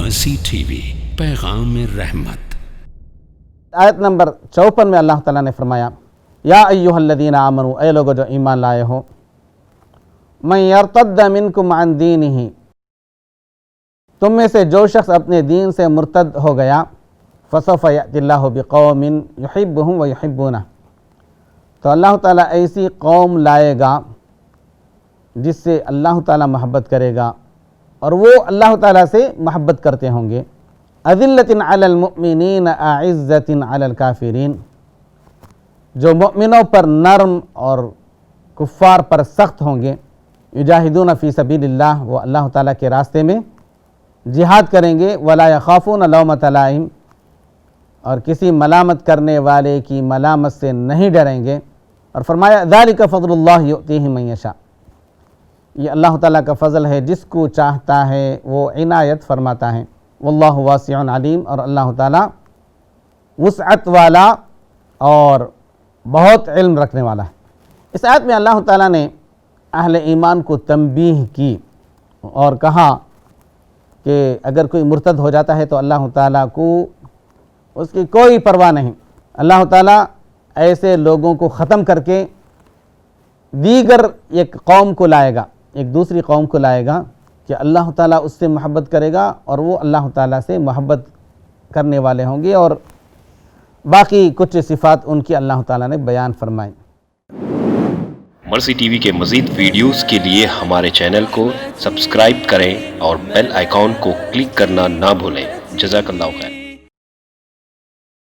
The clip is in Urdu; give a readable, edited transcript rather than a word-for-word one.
مرسی ٹی وی، پیغام رحمت۔ آیت نمبر 54 میں اللہ تعالیٰ نے فرمایا، یا ایہا الذین آمنوا، اے لوگو جو ایمان لائے ہو، من یرتد منکم عن دینہ، تم میں سے جو شخص اپنے دین سے مرتد ہو گیا، فسوف یأتی اللہ بقوم یحبہم ویحبونہ، تو اللہ تعالیٰ ایسی قوم لائے گا جس سے اللہ تعالیٰ محبت کرے گا اور وہ اللہ تعالیٰ سے محبت کرتے ہوں گے۔ اذلۃ علی المؤمنین اعزۃ علی الکافرین، جو مؤمنوں پر نرم اور کفار پر سخت ہوں گے۔ یجاہدون فی سبیل اللہ، وہ اللہ تعالیٰ کے راستے میں جہاد کریں گے۔ ولا یخافون لومۃ لائم، اور کسی ملامت کرنے والے کی ملامت سے نہیں ڈریں گے۔ اور فرمایا ذالک فضل اللہ یؤتیہ من یشاء، یہ اللہ تعالیٰ کا فضل ہے، جس کو چاہتا ہے وہ عنایت فرماتا ہے۔ واللہ واسع علیم، اور اللہ تعالیٰ وسعت والا اور بہت علم رکھنے والا ہے۔ اس آیت میں اللہ تعالیٰ نے اہل ایمان کو تنبیہ کی اور کہا کہ اگر کوئی مرتد ہو جاتا ہے تو اللہ تعالیٰ کو اس کی کوئی پرواہ نہیں، اللہ تعالیٰ ایسے لوگوں کو ختم کر کے دیگر ایک قوم کو لائے گا، ایک دوسری قوم کو لائے گا کہ اللہ تعالیٰ اس سے محبت کرے گا اور وہ اللہ تعالیٰ سے محبت کرنے والے ہوں گے، اور باقی کچھ صفات ان کی اللہ تعالیٰ نے بیان فرمائی۔ مرسی ٹی وی کے مزید ویڈیوز کے لیے ہمارے چینل کو سبسکرائب کریں اور بیل آئیکن کو کلک کرنا نہ بھولیں۔ جزاک اللہ خیر۔